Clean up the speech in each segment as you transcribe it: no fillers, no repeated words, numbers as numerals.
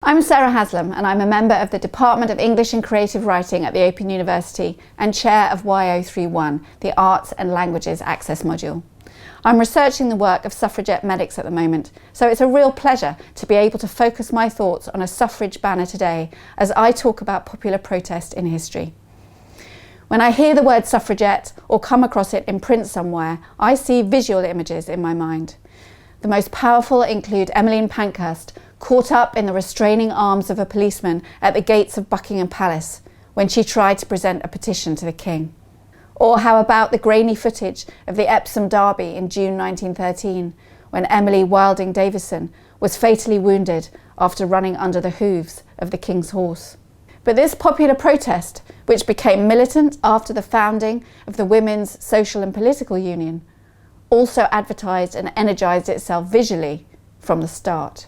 I'm Sara Haslam and I'm a member of the Department of English and Creative Writing at the Open University and chair of Y031, the Arts and Languages Access module. I'm researching the work of suffragette medics at the moment, so it's a real pleasure to be able to focus my thoughts on a suffrage banner today as I talk about popular protest in history. When I hear the word suffragette or come across it in print somewhere, I see visual images in my mind. The most powerful include Emmeline Pankhurst, caught up in the restraining arms of a policeman at the gates of Buckingham Palace when she tried to present a petition to the King. Or how about the grainy footage of the Epsom Derby in June 1913, when Emily Wilding Davison was fatally wounded after running under the hooves of the King's horse. But this popular protest, which became militant after the founding of the Women's Social and Political Union, also advertised and energised itself visually from the start.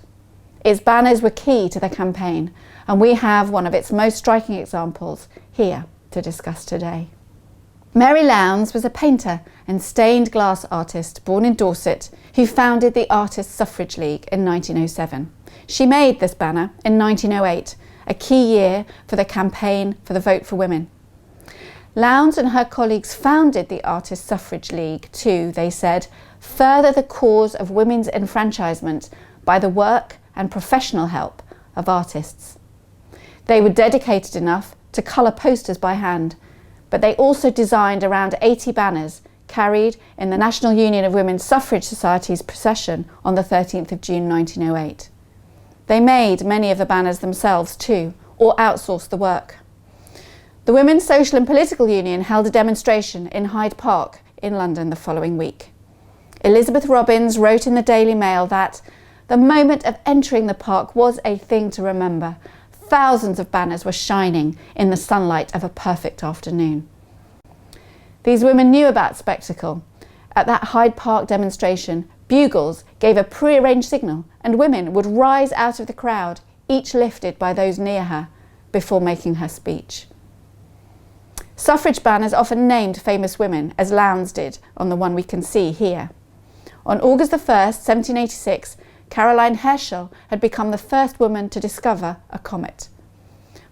Its banners were key to the campaign, and we have one of its most striking examples here to discuss today. Mary Lowndes was a painter and stained glass artist born in Dorset who founded the Artists' Suffrage League in 1907. She made this banner in 1908, a key year for the campaign for the vote for women. Lowndes and her colleagues founded the Artists' Suffrage League to, they said, further the cause of women's enfranchisement by the work and professional help of artists. They were dedicated enough to colour posters by hand, but they also designed around 80 banners carried in the National Union of Women's Suffrage Society's procession on the 13th of June 1908. They made many of the banners themselves too, or outsourced the work. The Women's Social and Political Union held a demonstration in Hyde Park in London the following week. Elizabeth Robbins wrote in the Daily Mail that the moment of entering the park was a thing to remember. Thousands of banners were shining in the sunlight of a perfect afternoon. These women knew about spectacle. At that Hyde Park demonstration, bugles gave a pre-arranged signal and women would rise out of the crowd, each lifted by those near her, before making her speech. Suffrage banners often named famous women, as Lowndes did on the one we can see here. On August 1st, 1786, Caroline Herschel had become the first woman to discover a comet.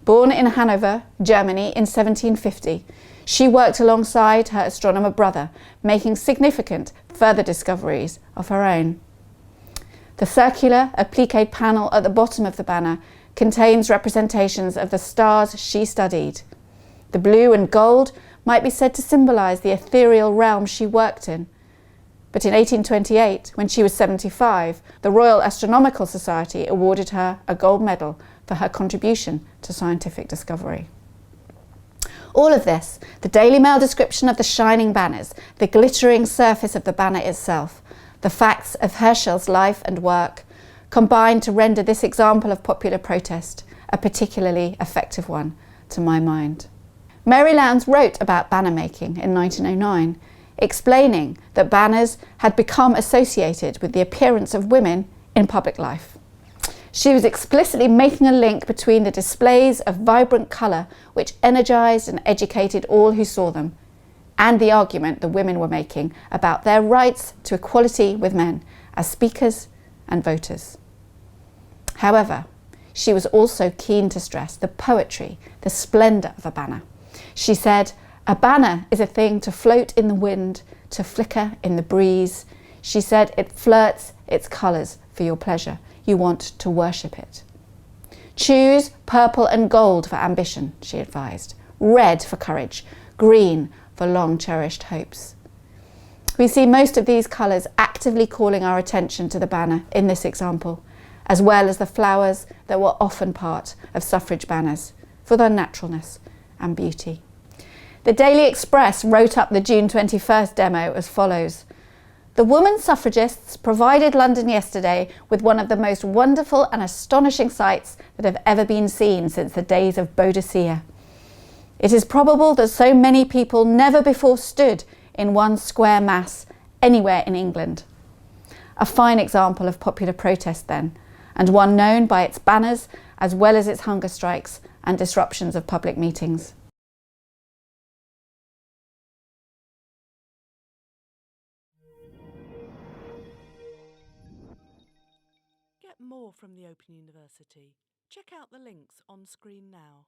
Born in Hanover, Germany in 1750, she worked alongside her astronomer brother, making significant further discoveries of her own. The circular, appliqué panel at the bottom of the banner contains representations of the stars she studied. The blue and gold might be said to symbolise the ethereal realm she worked in. But in 1828, when she was 75, the Royal Astronomical Society awarded her a gold medal for her contribution to scientific discovery. All of this, the Daily Mail description of the shining banners, the glittering surface of the banner itself, the facts of Herschel's life and work, combined to render this example of popular protest a particularly effective one, to my mind. Mary Lowndes wrote about banner making in 1909, explaining that banners had become associated with the appearance of women in public life. She was explicitly making a link between the displays of vibrant colour which energised and educated all who saw them, and the argument the women were making about their rights to equality with men as speakers and voters. However, she was also keen to stress the poetry, the splendour of a banner. She said, "A banner is a thing to float in the wind, to flicker in the breeze." She said it flirts its colours for your pleasure. You want to worship it. Choose purple and gold for ambition, she advised. Red for courage, green for long-cherished hopes. We see most of these colours actively calling our attention to the banner in this example, as well as the flowers that were often part of suffrage banners for their naturalness and beauty. The Daily Express wrote up the June 21st demo as follows: "The woman suffragists provided London yesterday with one of the most wonderful and astonishing sights that have ever been seen since the days of Boadicea. It is probable that so many people never before stood in one square mass anywhere in England." A fine example of popular protest then, and one known by its banners as well as its hunger strikes and disruptions of public meetings. Get more from the Open University. Check out the links on screen now.